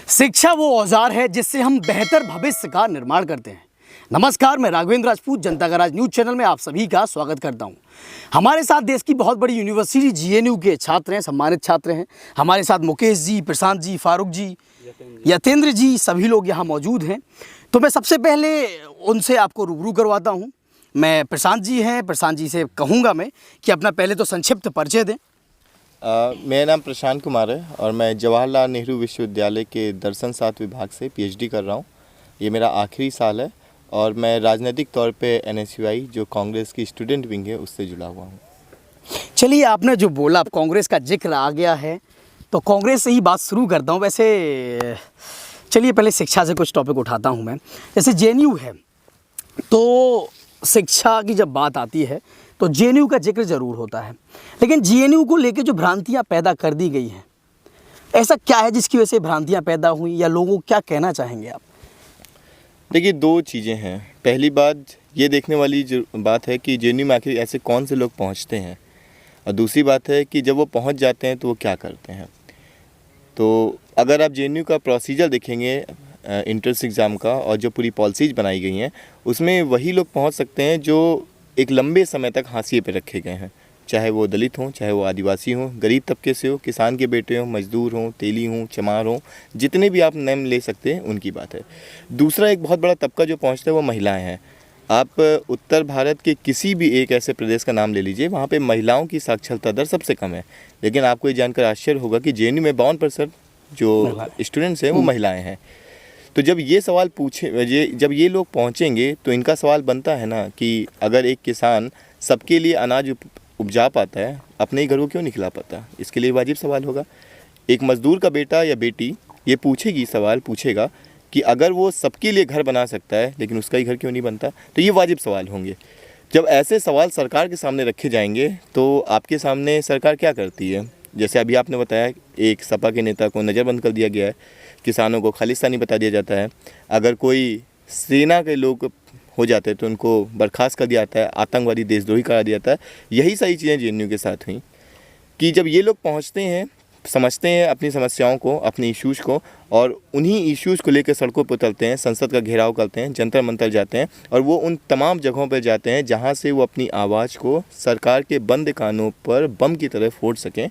शिक्षा वो औजार है जिससे हम बेहतर भविष्य का निर्माण करते हैं। नमस्कार, मैं राघवेंद्र राजपूत जनता का राज न्यूज चैनल में आप सभी का स्वागत करता हूं। हमारे साथ देश की बहुत बड़ी यूनिवर्सिटी जीएनयू के छात्र हैं, सम्मानित छात्र हैं। हमारे साथ मुकेश जी, प्रशांत जी, फारूक जी, यतेंद्र जी, सभी लोग यहाँ मौजूद हैं। तो मैं सबसे पहले उनसे आपको रूबरू करवाता हूँ। मैं प्रशांत जी हैं, प्रशांत जी से कहूँगा मैं कि अपना पहले तो संक्षिप्त परिचय दें। मेरा नाम प्रशांत कुमार है और मैं जवाहरलाल नेहरू विश्वविद्यालय के दर्शन शास्त्र विभाग से पीएचडी कर रहा हूँ। ये मेरा आखिरी साल है और मैं राजनीतिक तौर पे एनएसयूआई जो कांग्रेस की स्टूडेंट विंग है उससे जुड़ा हुआ हूँ। चलिए, आपने जो बोला, अब कांग्रेस का जिक्र आ गया है तो कांग्रेस से ही बात शुरू करता हूँ। वैसे चलिए पहले शिक्षा से कुछ टॉपिक उठाता हूँ मैं। जैसे जेएनयू है तो शिक्षा की जब बात आती है तो जेएनयू का जिक्र ज़रूर होता है, लेकिन जेएनयू को लेकर जो भ्रांतियाँ पैदा कर दी गई हैं, ऐसा क्या है जिसकी वजह से भ्रांतियाँ पैदा हुई, या लोगों को क्या कहना चाहेंगे आप? देखिए, दो चीज़ें हैं। पहली बात ये देखने वाली जो बात है कि जेएनयू में आखिर ऐसे कौन से लोग पहुँचते हैं, और दूसरी बात है कि जब वो पहुँच जाते हैं तो वो क्या करते हैं। तो अगर आप जेएनयू का प्रोसीजर देखेंगे इंट्रेंस एग्ज़ाम का, और जो पूरी पॉलिसीज बनाई गई हैं उसमें वही लोग पहुंच सकते हैं जो एक लंबे समय तक हाशिए पे रखे गए हैं, चाहे वो दलित हों, चाहे वो आदिवासी हों, गरीब तबके से हो, किसान के बेटे हों, मजदूर हों, तेली हों, चमार हों, जितने भी आप नाम ले सकते हैं उनकी बात है। दूसरा एक बहुत बड़ा तबका जो पहुँचता है वो महिलाएँ हैं। आप उत्तर भारत के किसी भी एक ऐसे प्रदेश का नाम ले लीजिए, वहाँ पर महिलाओं की साक्षरता दर सबसे कम है, लेकिन आपको ये जानकर आश्चर्य होगा कि जेएनयू में 52% जो स्टूडेंट्स हैं वो महिलाएँ हैं। तो जब ये सवाल जब ये लोग पहुंचेंगे तो इनका सवाल बनता है ना कि अगर एक किसान सबके लिए अनाज उपजा पाता है, अपने ही घर को क्यों नहीं खिला पाता? इसके लिए वाजिब सवाल होगा। एक मज़दूर का बेटा या बेटी ये सवाल पूछेगा कि अगर वो सबके लिए घर बना सकता है लेकिन उसका ही घर क्यों नहीं बनता? तो ये वाजिब सवाल होंगे। जब ऐसे सवाल सरकार के सामने रखे जाएंगे तो आपके सामने सरकार क्या करती है? जैसे अभी आपने बताया, एक सपा के नेता को नज़रबंद कर दिया गया है, किसानों को खालिस्तानी बता दिया जाता है, अगर कोई सेना के लोग हो जाते हैं तो उनको बर्खास्त कर दिया जाता है, आतंकवादी देशद्रोही करा दिया जाता है। यही सारी चीज़ें जेएनयू के साथ हुई कि जब ये लोग पहुंचते हैं, समझते हैं अपनी समस्याओं को, अपने इश्यूज़ को, और उन्हीं इश्यूज़ को लेकर सड़कों पर उतरते हैं, संसद का घेराव करते हैं, जंतर मंतर जाते हैं, और वो उन तमाम जगहों पर जाते हैं जहाँ से वो अपनी आवाज़ को सरकार के बंद कानों पर बम की तरह फोड़ सकें।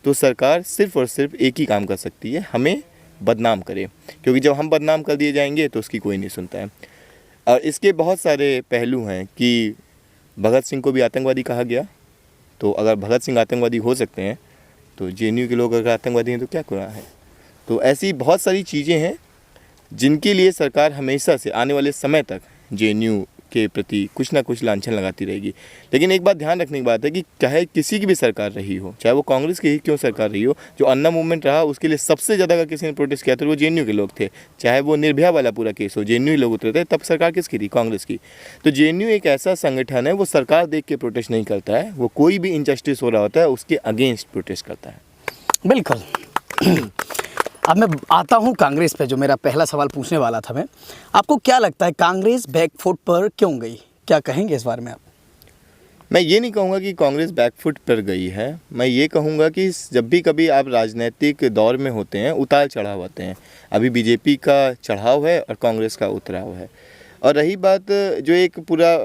तो सरकार सिर्फ़ और सिर्फ एक ही काम कर सकती है, हमें बदनाम करे, क्योंकि जब हम बदनाम कर दिए जाएंगे तो उसकी कोई नहीं सुनता है। और इसके बहुत सारे पहलू हैं कि भगत सिंह को भी आतंकवादी कहा गया, तो अगर भगत सिंह आतंकवादी हो सकते हैं तो जेएनयू के लोग अगर आतंकवादी हैं तो क्या गुनाह है? तो ऐसी बहुत सारी चीज़ें हैं जिनके लिए सरकार हमेशा से आने वाले समय तक जेएनयू के प्रति कुछ ना कुछ लांछन लगाती रहेगी। लेकिन एक बात ध्यान रखने की बात है कि चाहे किसी की भी सरकार रही हो, चाहे वो कांग्रेस की ही क्यों सरकार रही हो, जो अन्ना मूवमेंट रहा उसके लिए सबसे ज़्यादा अगर किसी ने प्रोटेस्ट किया तो वो जेएनयू के लोग थे। चाहे वो निर्भया वाला पूरा केस हो, जेएनयू लोग उतरे थे, तब सरकार किसकी थी? कांग्रेस की। तो जेएनयू एक ऐसा संगठन है, वो सरकार देख के प्रोटेस्ट नहीं करता है, वो कोई भी इनजस्टिस हो रहा होता है उसके अगेंस्ट प्रोटेस्ट करता है। बिल्कुल। अब मैं आता हूँ कांग्रेस पे, जो मेरा पहला सवाल पूछने वाला था मैं। आपको क्या लगता है कांग्रेस बैकफुट पर क्यों गई? क्या कहेंगे इस बारे में आप? मैं ये नहीं कहूँगा कि कांग्रेस बैकफुट पर गई है, मैं ये कहूँगा कि जब भी कभी आप राजनीतिक दौर में होते हैं, उतार चढ़ाव आते हैं। अभी बीजेपी का चढ़ाव है और कांग्रेस का उतराव है। और रही बात जो एक पूरा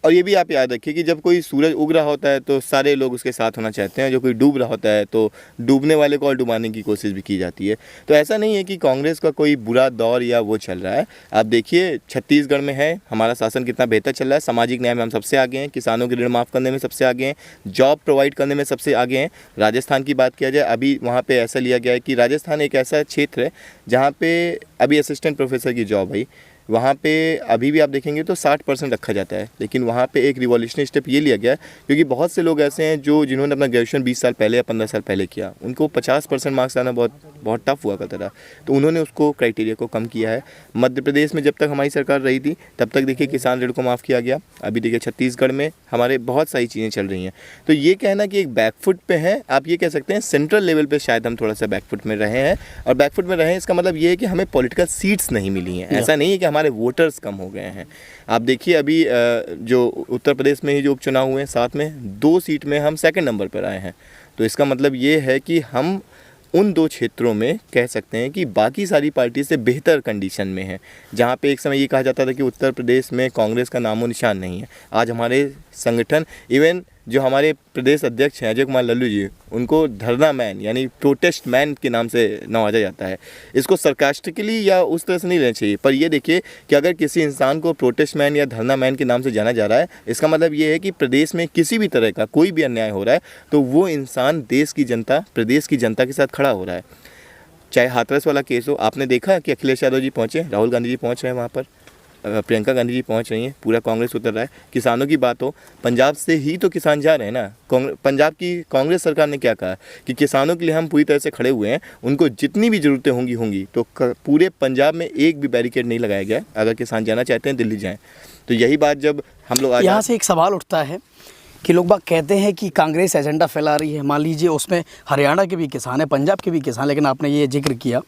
और ये भी आप याद रखिए कि जब कोई सूरज उग रहा होता है तो सारे लोग उसके साथ होना चाहते हैं, जो कोई डूब रहा होता है तो डूबने वाले को और डुबाने की कोशिश भी की जाती है। तो ऐसा नहीं है कि कांग्रेस का कोई बुरा दौर या वो चल रहा है। आप देखिए छत्तीसगढ़ में है, हमारा शासन कितना बेहतर चल रहा है, सामाजिक न्याय में हम सबसे आगे हैं, किसानों के ऋण माफ़ करने में सबसे आगे हैं, जॉब प्रोवाइड करने में सबसे आगे हैं। राजस्थान की बात किया जाए, अभी वहाँ पर ऐसा लिया गया है कि राजस्थान एक ऐसा क्षेत्र है जहाँ पर अभी असिस्टेंट प्रोफेसर की जॉब है, वहाँ पे अभी भी आप देखेंगे तो 60% रखा जाता है। लेकिन वहाँ पे एक रिवॉल्यूशनरी स्टेप ये लिया गया है, क्योंकि बहुत से लोग ऐसे हैं जिन्होंने अपना ग्रेजुएशन 20 साल पहले या 15 साल पहले किया, उनको 50% मार्क्स लाना बहुत टफ हुआ करता था। तो उन्होंने उसको क्राइटेरिया को कम किया है। मध्य प्रदेश में जब तक हमारी सरकार रही थी तब तक देखिए किसान ऋण को माफ़ किया गया। अभी देखिए छत्तीसगढ़ में हमारे बहुत सारी चीज़ें चल रही हैं। तो ये कहना कि एक बैकफुट पे है, आप ये कह सकते हैं सेंट्रल लेवल पे शायद हम थोड़ा सा बैकफुट में रहे हैं। और बैकफुट में रहे इसका मतलब ये है कि हमें पॉलिटिकल सीट्स नहीं मिली हैं। ऐसा नहीं है कि हमारे वोटर्स कम हो गए हैं। आप देखिए अभी जो उत्तर प्रदेश में ही जो उपचुनाव हुए हैं, साथ में 2 सीट में हम सेकंड नंबर पर आए हैं। तो इसका मतलब ये है कि हम उन दो क्षेत्रों में कह सकते हैं कि बाकी सारी पार्टी से बेहतर कंडीशन में है। जहाँ पे एक समय ये कहा जाता था कि उत्तर प्रदेश में कांग्रेस का नामो निशान नहीं है, आज हमारे संगठन, इवन जो हमारे प्रदेश अध्यक्ष हैं अजय कुमार लल्लू जी, उनको धरना मैन यानी प्रोटेस्ट मैन के नाम से नवाजा जाता है। इसको सरकास्टिकली या उस तरह से नहीं लेना चाहिए, पर ये देखिए कि अगर किसी इंसान को प्रोटेस्ट मैन या धरना मैन के नाम से जाना जा रहा है, इसका मतलब ये है कि प्रदेश में किसी भी तरह का कोई भी अन्याय हो रहा है तो वो इंसान देश की जनता, प्रदेश की जनता के साथ खड़ा हो रहा है। चाहे हाथरस वाला केस हो, आपने देखा कि अखिलेश यादव जी पहुँचे, राहुल गांधी जी पहुँच रहे हैं वहाँ पर, प्रियंका गांधी जी पहुंच रही हैं, पूरा कांग्रेस उतर रहा है। किसानों की बात हो, पंजाब से ही तो किसान जा रहे हैं ना। पंजाब की कांग्रेस सरकार ने क्या कहा कि किसानों के लिए हम पूरी तरह से खड़े हुए हैं, उनको जितनी भी ज़रूरतें होंगी तो पूरे पंजाब में एक भी बैरिकेड नहीं लगाया गया। अगर किसान जाना चाहते हैं दिल्ली जाएँ। तो यही बात जब हम लोग यहाँ से एक सवाल उठता है कि लोग बाग कहते हैं कि कांग्रेस एजेंडा फैला रही है। मान लीजिए उसमें हरियाणा के भी किसान हैं, पंजाब के भी किसान, लेकिन आपने ये जिक्र किया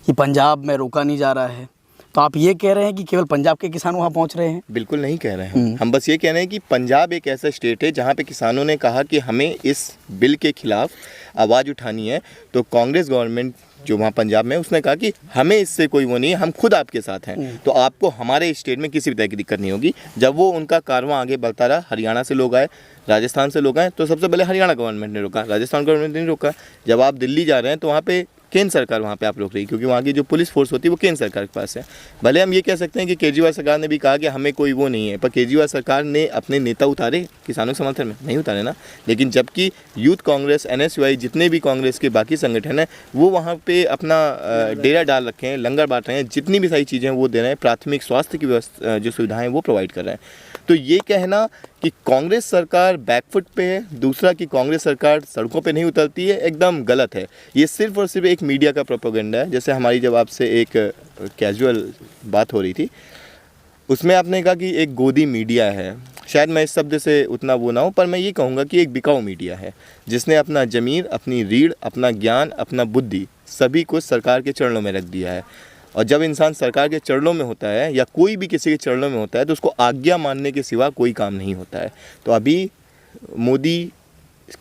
कि पंजाब में रोका नहीं जा रहा है, तो आप ये कह रहे हैं कि केवल पंजाब के किसान वहाँ पहुँच रहे हैं? बिल्कुल नहीं कह रहे हैं हम बस ये कह रहे हैं कि पंजाब एक ऐसा स्टेट है जहाँ पे किसानों ने कहा कि हमें इस बिल के खिलाफ आवाज़ उठानी है। तो कांग्रेस गवर्नमेंट जो वहाँ पंजाब में, उसने कहा कि हमें इससे कोई वो नहीं है, हम खुद आपके साथ हैं, तो आपको हमारे स्टेट में किसी भी तरह की दिक्कत नहीं होगी। जब वो उनका कारवां आगे बढ़ता रहा, हरियाणा से लोग आए, राजस्थान से लोग आए, तो सबसे पहले हरियाणा गवर्नमेंट ने रोका, राजस्थान गवर्नमेंट ने रोका। जब आप दिल्ली जा रहे हैं तो वहाँ पे केंद्र सरकार वहाँ पे आप रोक रही है, क्योंकि वहाँ की जो पुलिस फोर्स होती है वो केंद्र सरकार के पास है। भले हम ये कह सकते हैं कि केजरीवाल सरकार ने भी कहा कि हमें कोई वो नहीं है, पर केजरीवाल सरकार ने अपने नेता उतारे किसानों के समर्थन में? नहीं उतारे ना। लेकिन जबकि यूथ कांग्रेस, NSUI, जितने भी कांग्रेस के बाकी संगठन हैं, वो वहाँ पे अपना डेरा डाल रखे हैं, लंगर बांट रहे हैं, जितनी भी सारी चीज़ें वो दे रहे हैं, प्राथमिक स्वास्थ्य की व्यवस्था जो सुविधाएँ वो प्रोवाइड कर रहे हैं। तो ये कहना कि कांग्रेस सरकार बैकफुट पे है, दूसरा कि कांग्रेस सरकार सड़कों पे नहीं उतरती है, एकदम गलत है। ये सिर्फ और सिर्फ एक मीडिया का प्रोपेगेंडा है। जैसे हमारी जब आपसे एक कैजुअल बात हो रही थी, उसमें आपने कहा कि एक गोदी मीडिया है। शायद मैं इस शब्द से उतना वो ना हूँ, पर मैं ये कहूँगा कि एक बिकाऊ मीडिया है, जिसने अपना ज़मीर, अपनी रीढ़, अपना ज्ञान, अपना बुद्धि सभी कुछ सरकार के चरणों में रख दिया है। और जब इंसान सरकार के चरणों में होता है या कोई भी किसी के चरणों में होता है तो उसको आज्ञा मानने के सिवा कोई काम नहीं होता है। तो अभी मोदी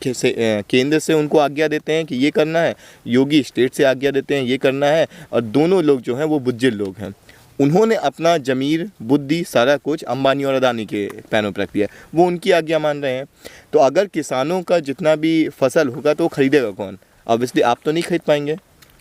केंद्र से उनको आज्ञा देते हैं कि ये करना है, योगी स्टेट से आज्ञा देते हैं ये करना है, और दोनों लोग जो हैं वो बुज्जिल लोग हैं। उन्होंने अपना ज़मीर, बुद्धि, सारा कुछ अंबानी और अदानी के पैरों पर रख दिया, वो उनकी आज्ञा मान रहे हैं। तो अगर किसानों का जितना भी फसल होगा तो वो खरीदेगा कौन? ऑब्वियसली आप तो नहीं खरीद पाएंगे,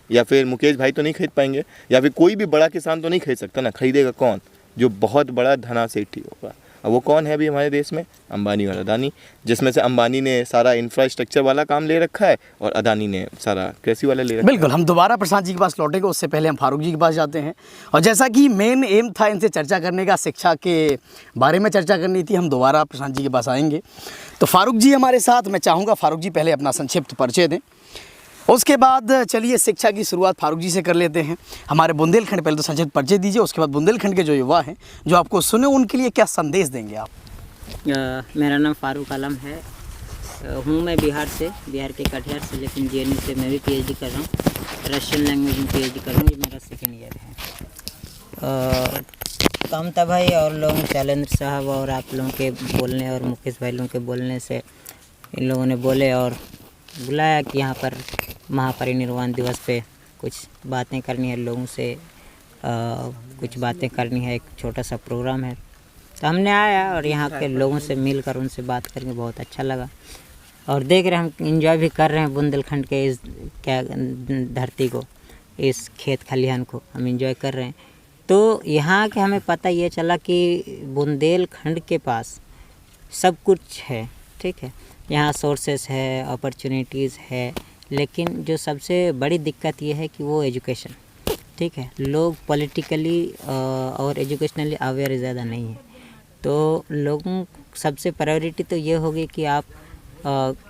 या फिर मुकेश भाई तो नहीं खरीद पाएंगे, या फिर कोई भी बड़ा किसान तो नहीं खरीद सकता ना। खरीदेगा कौन? जो बहुत बड़ा धनासेठी होगा। अब वो कौन है अभी हमारे देश में? अंबानी और अदानी, जिसमें से अंबानी ने सारा इंफ्रास्ट्रक्चर वाला काम ले रखा है और अदानी ने सारा कृषि वाला ले रखा है। बिल्कुल, हम दोबारा प्रशांत जी के पास लौटेंगे, उससे पहले हम फारूक जी के पास जाते हैं। और जैसा कि मेन एम था इनसे चर्चा करने का, शिक्षा के बारे में चर्चा करनी थी, हम दोबारा प्रशांत जी के पास आएंगे। तो फारूक जी हमारे साथ, मैं चाहूँगा फारूक जी पहले अपना संक्षिप्त परिचय दें, उसके बाद चलिए शिक्षा की शुरुआत फारूक जी से कर लेते हैं। हमारे बुंदेलखंड पहले तो संक्षिप्त परिचय दीजिए, उसके बाद बुंदेलखंड के जो युवा हैं जो आपको सुने, उनके लिए क्या संदेश देंगे आप? मेरा नाम फारूक आलम है, हूँ मैं बिहार के कटिहार से, लेकिन JNU से मैं भी PhD कर रहा हूँ, रशियन लैंग्वेज में PhD कर रहा हूँ, ये मेरा 2nd ईयर है। कामता भाई और लोग, शैलेंद्र साहब और आप लोगों के बोलने और मुकेश भाई लोगों के बोलने से इन लोगों ने बोले और बुलाया कि यहाँ पर महापरिनिर्वाण दिवस पे कुछ बातें करनी है लोगों से, कुछ बातें करनी है, एक छोटा सा प्रोग्राम है। तो हमने आया और यहाँ के लोगों से मिलकर उनसे बात करके बहुत अच्छा लगा, और देख रहे हम एंजॉय भी कर रहे हैं बुंदेलखंड के इस क्या धरती को, इस खेत खलिहान को हम एंजॉय कर रहे हैं। तो यहाँ के हमें पता ये चला कि बुंदेलखंड के पास सब कुछ है, ठीक है, यहाँ सोर्सेस है, अपॉर्चुनिटीज़ है, लेकिन जो सबसे बड़ी दिक्कत ये है कि वो एजुकेशन, ठीक है, लोग पॉलिटिकली और एजुकेशनली अवेयर ज़्यादा नहीं है। तो लोगों सबसे प्रायोरिटी तो ये होगी कि आप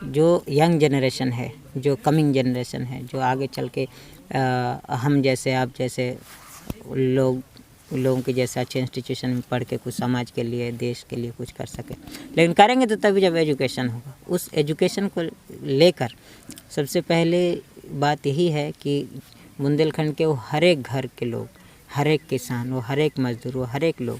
जो यंग जनरेशन है, जो कमिंग जनरेशन है, जो आगे चल के हम जैसे, आप जैसे लोगों के जैसे अच्छे इंस्टीट्यूशन में पढ़ के कुछ समाज के लिए, देश के लिए कुछ कर सके। लेकिन करेंगे तो तभी जब एजुकेशन होगा। उस एजुकेशन को लेकर सबसे पहले बात यही है कि बुंदेलखंड के वो हर एक घर के लोग, हर एक किसान, वो हर एक मजदूर, वो हर एक लोग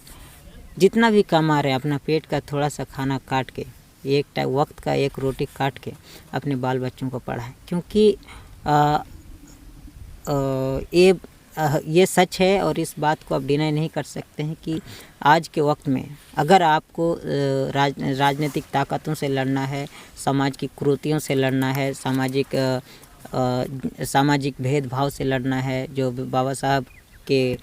जितना भी कमा रहे हैं, अपना पेट का थोड़ा सा खाना काट के, एक वक्त का एक रोटी काट के अपने बाल बच्चों को पढ़ाएं। क्योंकि ये सच है और इस बात को आप डिनाई नहीं कर सकते हैं कि आज के वक्त में अगर आपको राजनीतिक ताकतों से लड़ना है, समाज की कुरीतियों से लड़ना है, सामाजिक भेदभाव से लड़ना है, जो बाबा साहब के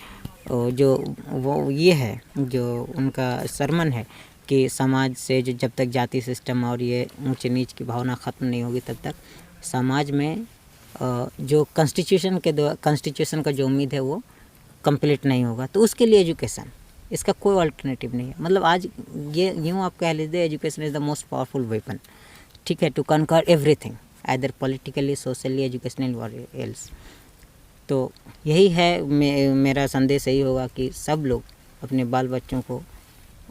जो वो ये है जो उनका सरमन है कि समाज से जो जब तक जाति सिस्टम और ये ऊंच नीच की भावना ख़त्म नहीं होगी तब तक समाज में जो कॉन्स्टिट्यूशन का जो उम्मीद है वो कंप्लीट नहीं होगा। तो उसके लिए एजुकेशन, इसका कोई अल्टरनेटिव नहीं है। मतलब आज ये यूँ आप कह लीजिए education is the most powerful weapon, ठीक है, to conquer everything either politically, socially, educationally और एल्स। तो यही है मेरा संदेश यही होगा कि सब लोग अपने बाल बच्चों को,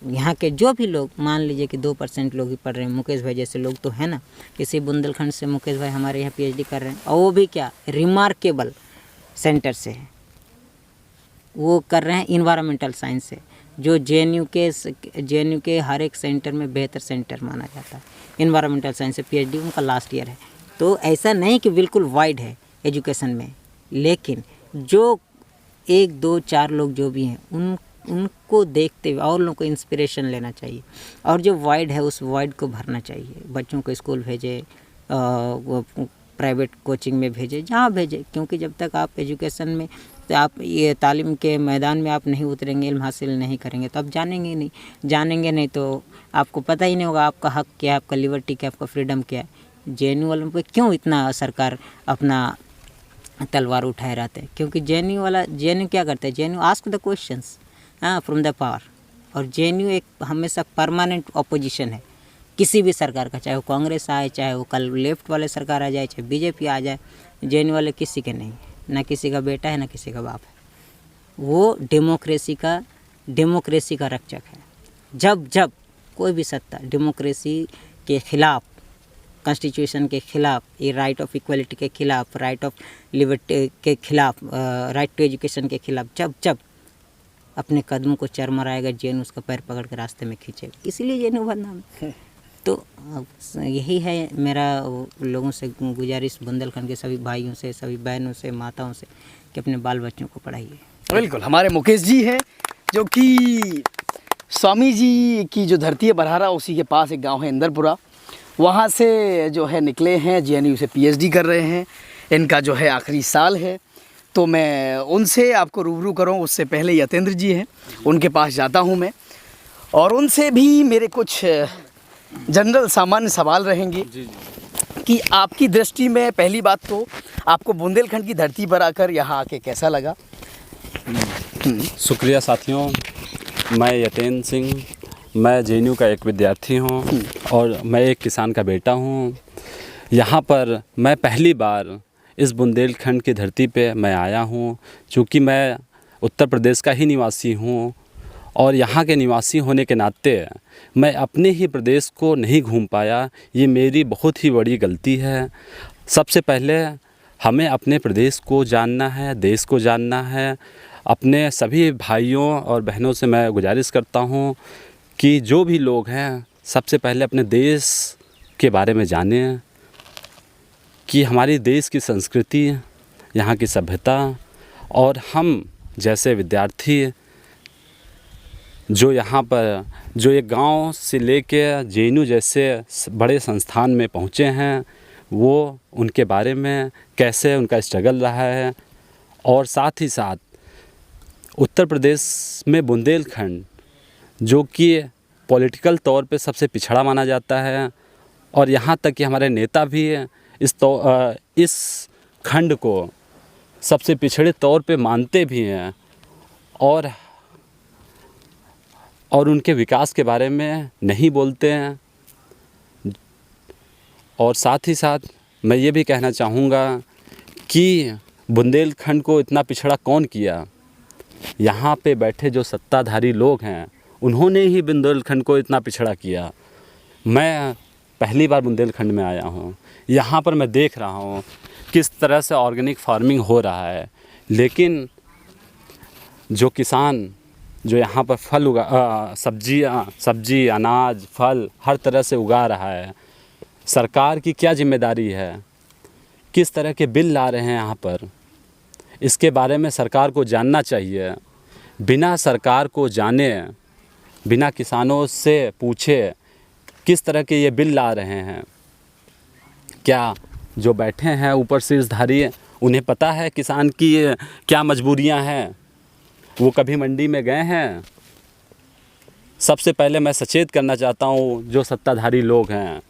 यहाँ के जो भी लोग, मान लीजिए कि 2% लोग ही पढ़ रहे हैं, मुकेश भाई जैसे लोग तो है ना, किसी बुंदेलखंड से मुकेश भाई हमारे यहाँ PhD कर रहे हैं और वो भी क्या रिमार्केबल सेंटर से है, वो कर रहे हैं इन्वायरमेंटल साइंस से, जो JNU के हर एक सेंटर में बेहतर सेंटर माना जाता है। इन्वायरमेंटल साइंस से PhD उनका लास्ट ईयर है। तो ऐसा नहीं कि बिल्कुल वाइड है एजुकेशन में, लेकिन जो 1, 2, 4 लोग जो भी हैं उनको देखते हुए और लोगों को इंस्पिरेशन लेना चाहिए और जो वाइड है उस वाइड को भरना चाहिए। बच्चों को स्कूल भेजे, प्राइवेट कोचिंग में भेजे, जहाँ भेजे, क्योंकि जब तक आप एजुकेशन में, तो आप ये तालीम के मैदान में आप नहीं उतरेंगे, इल्म हासिल नहीं करेंगे तो आप जानेंगे नहीं तो आपको पता ही नहीं होगा आपका हक क्या है, आपका लिबर्टी क्या है, आपका फ्रीडम क्या है। JNU वालों पे क्यों इतना सरकार अपना तलवार उठाए रहते हैं? क्योंकि JNU क्या करता है, JNU ask the questions from the power, और JNU एक हमेशा परमानेंट ऑपोजिशन है किसी भी सरकार का, चाहे वो कांग्रेस आए, चाहे वो कल लेफ्ट वाले सरकार आ जाए, चाहे BJP आ जाए, JNU वाले किसी के नहीं, ना किसी का बेटा है ना किसी का बाप है। वो डेमोक्रेसी का रक्षक है। जब कोई भी सत्ता डेमोक्रेसी के खिलाफ, कॉन्स्टिट्यूशन के खिलाफ, ये राइट ऑफ इक्वलिटी के खिलाफ, राइट ऑफ लिबर्टी के खिलाफ, राइट टू एजुकेशन के खिलाफ जब अपने कदमों को चरमराएगा, JNU उसका पैर पकड़ के रास्ते में खींचेगा। इसीलिए JNU बदनाम है। तो यही है मेरा लोगों से गुजारिश, बुंदेलखंड के सभी भाइयों से, सभी बहनों से, माताओं से, कि अपने बाल बच्चों को पढ़ाइए। बिल्कुल, हमारे मुकेश जी हैं जो कि स्वामी जी की जो धरती है बरहारा, उसी के पास एक गांव है इंदरपुरा, वहाँ से जो है निकले हैं, JNU से PhD कर रहे हैं, इनका जो है आखिरी साल है। तो मैं उनसे आपको रूबरू करूँ, उससे पहले यतेंद्र जी हैं, उनके पास जाता हूँ मैं, और उनसे भी मेरे कुछ जनरल सामान्य सवाल रहेंगे कि आपकी दृष्टि में पहली बात तो आपको बुंदेलखंड की धरती पर आकर यहाँ आके कैसा लगा? शुक्रिया साथियों, मैं यतेंद्र सिंह, मैं JNU का एक विद्यार्थी हूँ और मैं एक किसान का बेटा हूँ। यहाँ पर मैं पहली बार इस बुंदेलखंड की धरती पे मैं आया हूँ, चूँकि मैं उत्तर प्रदेश का ही निवासी हूँ और यहाँ के निवासी होने के नाते मैं अपने ही प्रदेश को नहीं घूम पाया। ये मेरी बहुत ही बड़ी गलती है। सबसे पहले हमें अपने प्रदेश को जानना है, देश को जानना है। अपने सभी भाइयों और बहनों से मैं गुजारिश करता हूँ कि जो भी लोग हैं सबसे पहले अपने देश के बारे में जानें, कि हमारी देश की संस्कृति, यहाँ की सभ्यता, और हम जैसे विद्यार्थी जो यहाँ पर जो एक गांव से लेके JNU जैसे बड़े संस्थान में पहुँचे हैं, वो उनके बारे में कैसे उनका स्ट्रगल रहा है, और साथ ही साथ उत्तर प्रदेश में बुंदेलखंड जो कि पॉलिटिकल तौर पे सबसे पिछड़ा माना जाता है, और यहाँ तक कि हमारे नेता भी इस खंड को सबसे पिछड़े तौर पे मानते भी हैं, और उनके विकास के बारे में नहीं बोलते हैं। और साथ ही साथ मैं ये भी कहना चाहूँगा कि बुंदेलखंड को इतना पिछड़ा कौन किया? यहाँ पे बैठे जो सत्ताधारी लोग हैं उन्होंने ही बुंदेलखंड को इतना पिछड़ा किया। मैं पहली बार बुंदेलखंड में आया हूँ, यहाँ पर मैं देख रहा हूँ किस तरह से ऑर्गेनिक फार्मिंग हो रहा है, लेकिन जो किसान जो यहाँ पर फल सब्जी, अनाज, फल हर तरह से उगा रहा है, सरकार की क्या जिम्मेदारी है? किस तरह के बिल ला रहे हैं यहाँ पर? इसके बारे में सरकार को जानना चाहिए। बिना सरकार को जाने, बिना किसानों से पूछे किस तरह के ये बिल ला रहे हैं, क्या जो बैठे हैं ऊपर शीर्षधारी उन्हें पता है किसान की क्या मजबूरियां हैं? वो कभी मंडी में गए हैं? सबसे पहले मैं सचेत करना चाहता हूँ जो सत्ताधारी लोग हैं,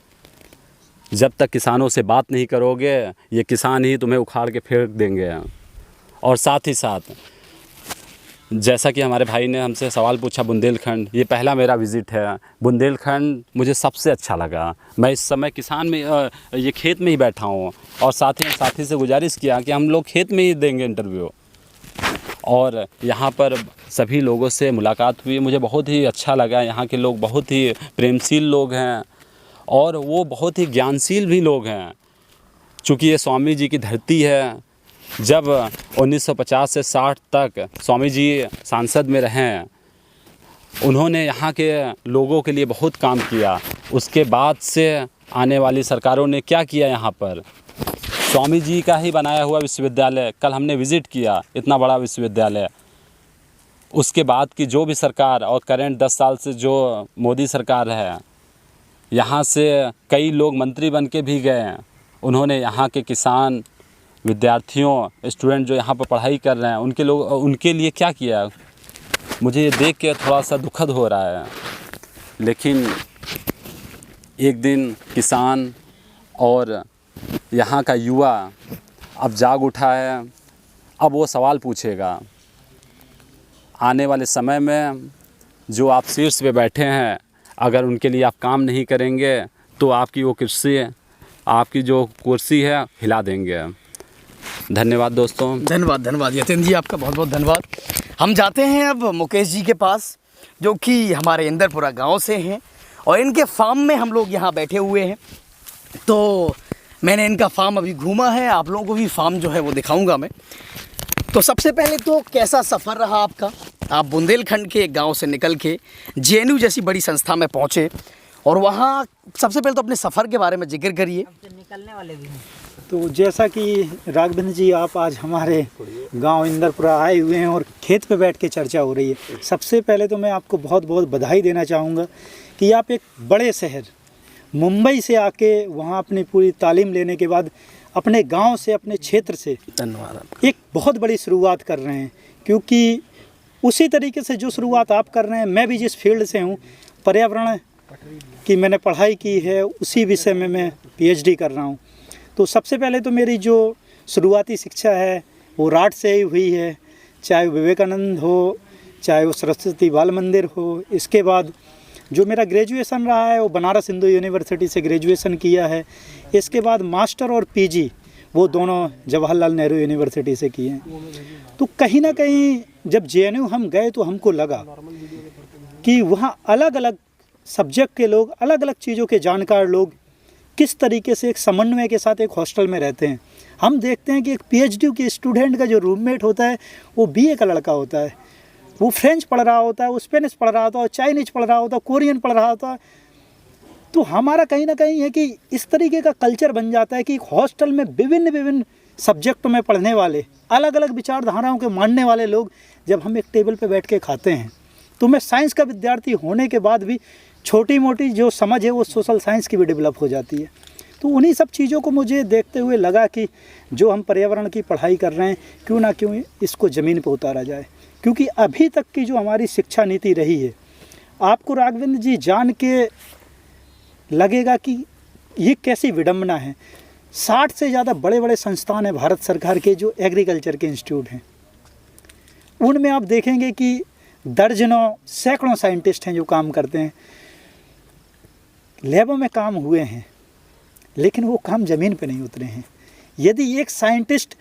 जब तक किसानों से बात नहीं करोगे ये किसान ही तुम्हें उखाड़ के फेंक देंगे। और साथ ही साथ जैसा कि हमारे भाई ने हमसे सवाल पूछा, बुंदेलखंड ये पहला मेरा विज़िट है। बुंदेलखंड मुझे सबसे अच्छा लगा। मैं इस समय किसान में ये खेत में ही बैठा हूँ और साथी से गुजारिश किया कि हम लोग खेत में ही देंगे इंटरव्यू। और यहाँ पर सभी लोगों से मुलाकात हुई, मुझे बहुत ही अच्छा लगा। यहाँ के लोग बहुत ही प्रेमशील लोग हैं और वो बहुत ही ज्ञानशील भी लोग हैं। चूँकि ये स्वामी जी की धरती है, जब 1950 से 60 तक स्वामी जी सांसद में रहे, उन्होंने यहाँ के लोगों के लिए बहुत काम किया। उसके बाद से आने वाली सरकारों ने क्या किया यहाँ पर? स्वामी जी का ही बनाया हुआ विश्वविद्यालय, कल हमने विज़िट किया, इतना बड़ा विश्वविद्यालय। उसके बाद की जो भी सरकार और करंट 10 साल से जो मोदी सरकार है, यहाँ से कई लोग मंत्री बन के भी गए हैं। उन्होंने यहाँ के किसान, विद्यार्थियों, स्टूडेंट जो यहाँ पर पढ़ाई कर रहे हैं उनके लिए क्या किया? मुझे ये देख के थोड़ा सा दुखद हो रहा है। लेकिन एक दिन किसान और यहाँ का युवा अब जाग उठा है, अब वो सवाल पूछेगा। आने वाले समय में जो आप शीर्ष पे बैठे हैं, अगर उनके लिए आप काम नहीं करेंगे तो आपकी वो आपकी जो कुर्सी है हिला देंगे। धन्यवाद दोस्तों। धन्यवाद यतीन जी, आपका बहुत बहुत धन्यवाद। हम जाते हैं अब मुकेश जी के पास, जो कि हमारे इंदरपुरा गांव से हैं और इनके फार्म में हम लोग यहाँ बैठे हुए हैं। तो मैंने इनका फार्म अभी घूमा है, आप लोगों को भी फार्म जो है वो दिखाऊंगा मैं। तो सबसे पहले तो कैसा सफ़र रहा आपका? आप बुंदेलखंड के एक गाँव से निकल के JNU जैसी बड़ी संस्था में पहुँचे और वहाँ सबसे पहले तो अपने सफ़र के बारे में जिक्र करिए। निकलने वाले भी हैं। तो जैसा कि राघवेंद्र जी, आप आज हमारे गांव इंदरपुरा आए हुए हैं और खेत पे बैठ के चर्चा हो रही है। सबसे पहले तो मैं आपको बहुत बहुत बधाई देना चाहूँगा कि आप एक बड़े शहर मुंबई से आके वहाँ अपनी पूरी तालीम लेने के बाद अपने गांव से, अपने क्षेत्र से धन्यवाद एक बहुत बड़ी शुरुआत कर रहे हैं। क्योंकि उसी तरीके से जो शुरुआत आप कर रहे हैं, मैं भी जिस फील्ड से हूँ, पर्यावरण की मैंने पढ़ाई की है, उसी विषय में मैं PhD कर रहा हूँ। तो सबसे पहले तो मेरी जो शुरुआती शिक्षा है वो राठ से ही हुई है, चाहे विवेकानंद हो, चाहे वो सरस्वती बाल मंदिर हो। इसके बाद जो मेरा ग्रेजुएशन रहा है वो बनारस हिंदू यूनिवर्सिटी से ग्रेजुएशन किया है। इसके बाद मास्टर और PG वो दोनों जवाहरलाल नेहरू यूनिवर्सिटी से किए हैं। तो कहीं ना कहीं जब JNU हम गए तो हमको लगा कि वहाँ अलग अलग सब्जेक्ट के लोग, अलग अलग चीज़ों के जानकार लोग किस तरीके से एक समन्वय के साथ एक हॉस्टल में रहते हैं। हम देखते हैं कि एक PhD के स्टूडेंट का जो रूममेट होता है वो BA का लड़का होता है, वो फ्रेंच पढ़ रहा होता है, वो स्पेनिश पढ़ रहा होता है, चाइनीज पढ़ रहा होता है, कोरियन पढ़ रहा होता है। तो हमारा कहीं ना कहीं है कि इस तरीके का कल्चर बन जाता है कि हॉस्टल में विभिन्न सब्जेक्टों में पढ़ने वाले, अलग अलग विचारधाराओं के मानने वाले लोग जब हम एक टेबल पे बैठ के खाते हैं, तो मैं साइंस का विद्यार्थी होने के बाद भी छोटी मोटी जो समझ है वो सोशल साइंस की भी डेवलप हो जाती है। तो उन्हीं सब चीज़ों को मुझे देखते हुए लगा कि जो हम पर्यावरण की पढ़ाई कर रहे हैं, क्यों ना क्यों इसको ज़मीन पर उतारा जाए। क्योंकि अभी तक की जो हमारी शिक्षा नीति रही है, आपको राघवेंद्र जी जान के लगेगा कि ये कैसी विडंबना है। 60 से ज़्यादा बड़े बड़े संस्थान हैं भारत सरकार के जो एग्रीकल्चर के इंस्टीट्यूट हैं। उनमें आप देखेंगे कि दर्जनों सैकड़ों साइंटिस्ट हैं जो काम करते हैं। लैबों में काम हुए हैं लेकिन वो काम ज़मीन पे नहीं उतरे हैं। यदि एक साइंटिस्ट,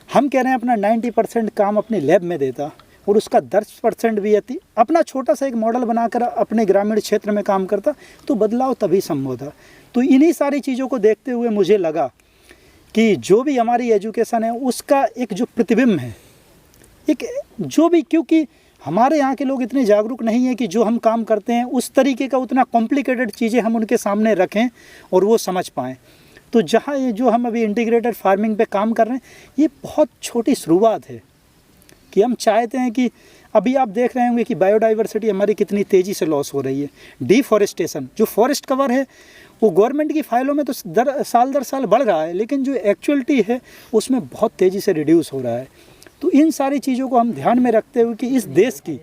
हम कह रहे हैं, अपना 90% काम अपने लैब में देता और उसका 10% भी यदि अपना छोटा सा एक मॉडल बनाकर अपने ग्रामीण क्षेत्र में काम करता तो बदलाव तभी संभव था। तो इन्हीं सारी चीज़ों को देखते हुए मुझे लगा कि जो भी हमारी एजुकेशन है उसका एक जो प्रतिबिंब है, एक जो भी, क्योंकि हमारे यहाँ के लोग इतने जागरूक नहीं हैं कि जो हम काम करते हैं उस तरीके का उतना कॉम्प्लिकेटेड चीज़ें हम उनके सामने रखें और वो समझ पाएँ। तो जहाँ ये जो हम अभी इंटीग्रेटेड फार्मिंग पे काम कर रहे हैं, ये बहुत छोटी शुरुआत है कि हम चाहते हैं कि अभी आप देख रहे होंगे कि बायोडाइवर्सिटी हमारी कितनी तेज़ी से लॉस हो रही है। डिफॉरेस्टेशन, जो फॉरेस्ट कवर है वो गवर्नमेंट की फाइलों में तो साल दर साल बढ़ रहा है, लेकिन जो एक्चुअलिटी है उसमें बहुत तेज़ी से रिड्यूस हो रहा है। तो इन सारी चीज़ों को हम ध्यान में रखते हुए कि इस देश की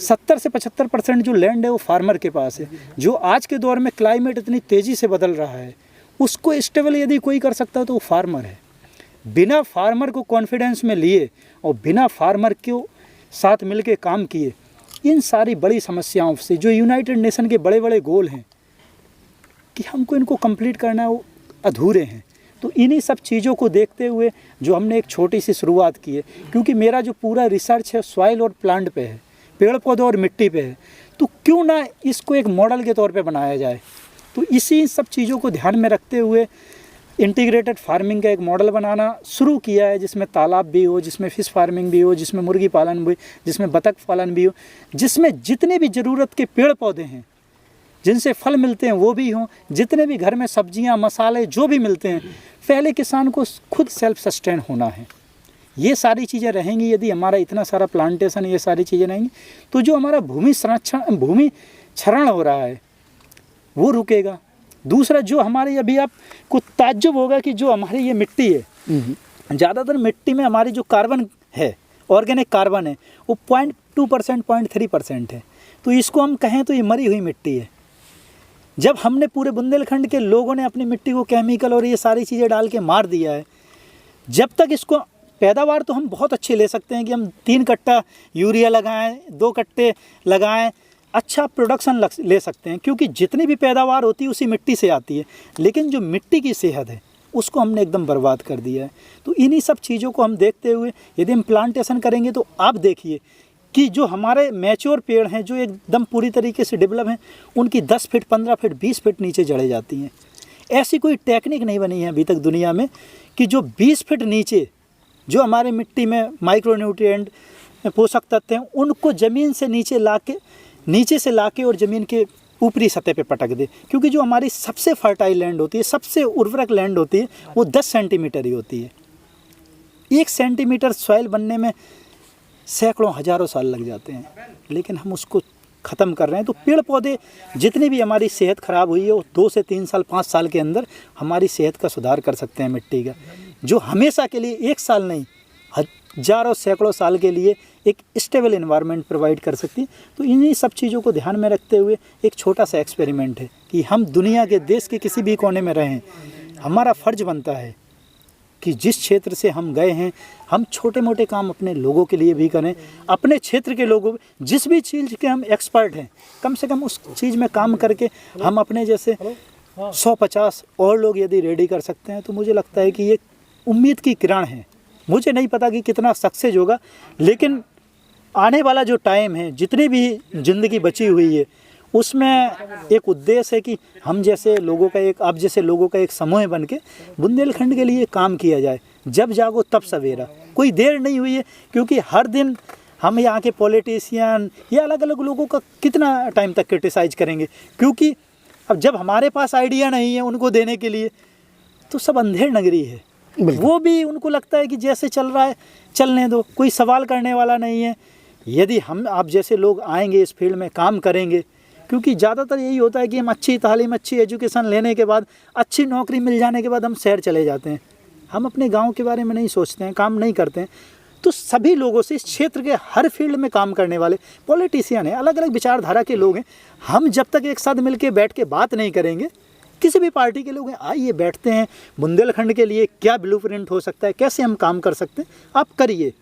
70 से 75% जो लैंड है वो फार्मर के पास है। जो आज के दौर में क्लाइमेट इतनी तेज़ी से बदल रहा है, उसको स्टेबल यदि कोई कर सकता है तो वो फार्मर है। बिना फार्मर को कॉन्फिडेंस में लिए और बिना फार्मर के साथ मिलके काम किए, इन सारी बड़ी समस्याओं से जो यूनाइटेड नेशन के बड़े बड़े गोल हैं कि हमको इनको कंप्लीट करना है, वो अधूरे हैं। तो इन्हीं सब चीज़ों को देखते हुए जो हमने एक छोटी सी शुरुआत की है, क्योंकि मेरा जो पूरा रिसर्च है सॉइल और प्लांट पे है, पेड़ पौधों और मिट्टी पे है, तो क्यों ना इसको एक मॉडल के तौर पे बनाया जाए। तो इसी सब चीज़ों को ध्यान में रखते हुए इंटीग्रेटेड फार्मिंग का एक मॉडल बनाना शुरू किया है, जिसमें तालाब भी हो, जिसमें फ़िश फार्मिंग भी हो, जिसमें मुर्गी पालन भी, जिसमें बतख पालन भी हो, जिसमें जितने भी ज़रूरत के पेड़ पौधे हैं जिनसे फल मिलते हैं वो भी हों, जितने भी घर में सब्जियां मसाले जो भी मिलते हैं, पहले किसान को खुद सेल्फ सस्टेन होना है। ये सारी चीज़ें रहेंगी यदि हमारा इतना सारा प्लांटेशन, ये सारी चीज़ें रहेंगी, तो जो हमारा भूमि संरक्षण, भूमि क्षरण हो रहा है वो रुकेगा। दूसरा, जो हमारी अभी आपको ताज्जुब होगा कि जो हमारी ये मिट्टी है, ज़्यादातर मिट्टी में हमारी जो कार्बन है, ऑर्गेनिक कार्बन है, वो 0.2%, 0.3% है। तो इसको हम कहें तो ये मरी हुई मिट्टी है। जब हमने पूरे बुंदेलखंड के लोगों ने अपनी मिट्टी को केमिकल और ये सारी चीज़ें डाल के मार दिया है, जब तक इसको पैदावार तो हम बहुत अच्छी ले सकते हैं कि हम 3 कट्टा यूरिया लगाएं, 2 कट्टे लगाएं, अच्छा प्रोडक्शन ले सकते हैं, क्योंकि जितनी भी पैदावार होती है उसी मिट्टी से आती है। लेकिन जो मिट्टी की सेहत है उसको हमने एकदम बर्बाद कर दिया है। तो इन्हीं सब चीज़ों को हम देखते हुए यदि हम प्लांटेशन करेंगे, तो आप देखिए कि जो हमारे मैच्योर पेड़ हैं, जो एकदम पूरी तरीके से डेवलप हैं, उनकी 10 फीट, 15 फीट, 20 फीट नीचे जड़े जाती हैं। ऐसी कोई टेक्निक नहीं बनी है अभी तक दुनिया में कि जो 20 फीट नीचे जो हमारे मिट्टी में माइक्रो न्यूट्रिएंट, पोषक तत्व हैं, उनको ज़मीन से नीचे से लाके और ज़मीन के ऊपरी सतह पे पटक दे। क्योंकि जो हमारी सबसे फर्टाइल लैंड होती है, सबसे उर्वरक लैंड होती है, वो 10 सेंटीमीटर ही होती है। 1 सेंटीमीटर सॉइल बनने में सैकड़ों हज़ारों साल लग जाते हैं, लेकिन हम उसको ख़त्म कर रहे हैं। तो पेड़ पौधे जितनी भी हमारी सेहत ख़राब हुई है, वो 2 से 3 साल, 5 साल के अंदर हमारी सेहत का सुधार कर सकते हैं मिट्टी का, जो हमेशा के लिए 1 साल नहीं, हज़ारों सैकड़ों साल के लिए एक स्टेबल एनवायरनमेंट प्रोवाइड कर सकती है। तो इन्हीं सब चीज़ों को ध्यान में रखते हुए एक छोटा सा एक्सपेरिमेंट है कि हम दुनिया के देश के किसी भी कोने में रहें, हमारा फ़र्ज बनता है कि जिस क्षेत्र से हम गए हैं, हम छोटे मोटे काम अपने लोगों के लिए भी करें, अपने क्षेत्र के लोगों, जिस भी चीज़ के हम एक्सपर्ट हैं, कम से कम उस चीज़ में काम करके हम अपने जैसे 100-50 और लोग यदि रेडी कर सकते हैं, तो मुझे लगता है कि ये उम्मीद की किरण है। मुझे नहीं पता कि कितना सक्सेस होगा, लेकिन आने वाला जो टाइम है, जितनी भी ज़िंदगी बची हुई है, उसमें एक उद्देश्य है कि हम जैसे लोगों का एक, आप जैसे लोगों का एक समूह बन के बुंदेलखंड के लिए काम किया जाए। जब जागो तब सवेरा, कोई देर नहीं हुई है, क्योंकि हर दिन हम यहाँ के पॉलिटिशियन या अलग अलग लोगों का कितना टाइम तक क्रिटिसाइज करेंगे, क्योंकि अब जब हमारे पास आइडिया नहीं है उनको देने के लिए, तो सब अंधेर नगरी है। वो भी उनको लगता है कि जैसे चल रहा है चलने दो, कोई सवाल करने वाला नहीं है। यदि हम आप जैसे लोग आएंगे, इस फील्ड में काम करेंगे, क्योंकि ज़्यादातर यही होता है कि हम अच्छी तालीम, अच्छी एजुकेशन लेने के बाद, अच्छी नौकरी मिल जाने के बाद हम शहर चले जाते हैं। हम अपने गांव के बारे में नहीं सोचते हैं, काम नहीं करते हैं। तो सभी लोगों से, इस क्षेत्र के हर फील्ड में काम करने वाले पॉलिटिशियन हैं, अलग अलग विचारधारा के लोग हैं, हम जब तक एक साथ मिल के बैठ के बात नहीं करेंगे, किसी भी पार्टी के लोग हैं, आइए बैठते हैं, बुंदेलखंड के लिए क्या ब्लूप्रिंट हो सकता है, कैसे हम काम कर सकते हैं, आप करिए।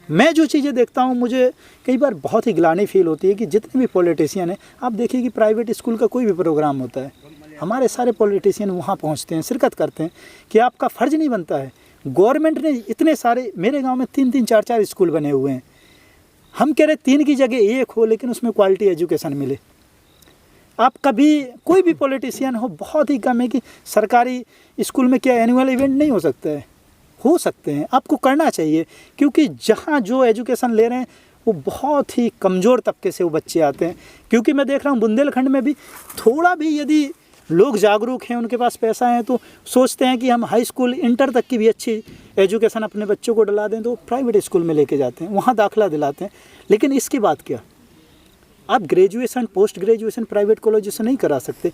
मैं जो चीज़ें देखता हूँ, मुझे कई बार बहुत ही ग्लानि फील होती है कि जितने भी पॉलिटिशियन हैं, आप देखिए कि प्राइवेट स्कूल का कोई भी प्रोग्राम होता है, हमारे सारे पॉलिटिशियन वहाँ पहुँचते हैं, शिरकत करते हैं। कि आपका फ़र्ज़ नहीं बनता है? गवर्नमेंट ने इतने सारे, मेरे गांव में 3-3, 4-4 स्कूल बने हुए हैं, हम कह रहे 3 की जगह 1 हो, लेकिन उसमें क्वालिटी एजुकेशन मिले। आप कभी, कोई भी पॉलिटिशियन हो, बहुत ही कम है कि सरकारी स्कूल में क्या एनुअल इवेंट नहीं हो सकता है? हो सकते हैं, आपको करना चाहिए, क्योंकि जहाँ जो एजुकेशन ले रहे हैं वो बहुत ही कमज़ोर तबके से वो बच्चे आते हैं। क्योंकि मैं देख रहा हूँ बुंदेलखंड में भी थोड़ा भी यदि लोग जागरूक हैं, उनके पास पैसा है, तो सोचते हैं कि हम हाई स्कूल इंटर तक की भी अच्छी एजुकेशन अपने बच्चों को दिला दें, तो प्राइवेट स्कूल में लेके जाते हैं, वहाँ दाखिला दिलाते हैं। लेकिन इसके बाद क्या, आप graduation post graduation private college से नहीं करा सकते।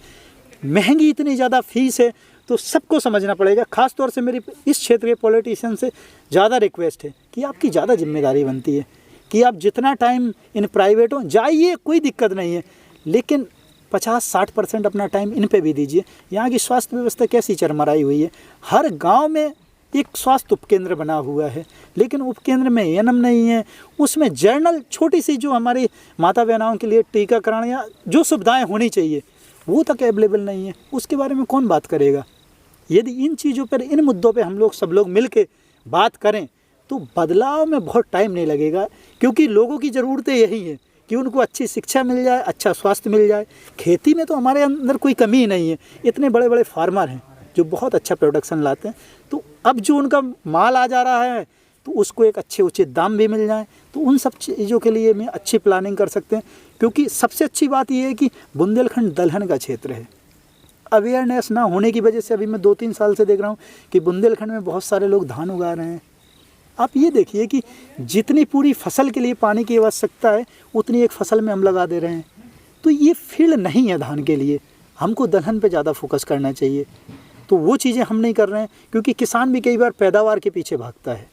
महंगी इतनी ज़्यादा फीस है, तो सबको समझना पड़ेगा। ख़ास तौर से मेरी इस क्षेत्र के पॉलिटिशियन से ज़्यादा रिक्वेस्ट है कि आपकी ज़्यादा जिम्मेदारी बनती है कि आप जितना टाइम इन प्राइवेट हो जाइए, कोई दिक्कत नहीं है, लेकिन 50-60% अपना टाइम इन पे भी दीजिए। यहाँ की स्वास्थ्य व्यवस्था कैसी चरमराई हुई है, हर गांव में एक स्वास्थ्य उपकेंद्र बना हुआ है, लेकिन उपकेंद्र में एएनएम नहीं है, उसमें जर्नल छोटी सी जो हमारी माता बहनाओं के लिए टीकाकरण या जो सुविधाएं होनी चाहिए वो तक अवेलेबल नहीं है। उसके बारे में कौन बात करेगा? यदि इन चीज़ों पर, इन मुद्दों पे हम लोग सब लोग मिल के बात करें तो बदलाव में बहुत टाइम नहीं लगेगा, क्योंकि लोगों की ज़रूरतें यही है कि उनको अच्छी शिक्षा मिल जाए, अच्छा स्वास्थ्य मिल जाए। खेती में तो हमारे अंदर कोई कमी ही नहीं है, इतने बड़े बड़े फार्मर हैं जो बहुत अच्छा प्रोडक्शन लाते हैं। तो अब जो उनका माल आ जा रहा है तो उसको एक अच्छे उचित दाम भी मिल जाए, तो उन सब चीज़ों के लिए में अच्छी प्लानिंग कर सकते हैं। क्योंकि सबसे अच्छी बात यह है कि बुंदेलखंड दलहन का क्षेत्र है। अवेयरनेस ना होने की वजह से अभी मैं 2-3 साल से देख रहा हूँ कि बुंदेलखंड में बहुत सारे लोग धान उगा रहे हैं। आप ये देखिए कि जितनी पूरी फसल के लिए पानी की आवश्यकता है उतनी एक फसल में हम लगा दे रहे हैं। तो ये फील्ड नहीं है धान के लिए, हमको दलहन पे ज़्यादा फोकस करना चाहिए। तो वो चीज़ें हम नहीं कर रहे हैं, क्योंकि किसान भी कई बार पैदावार के पीछे भागता है।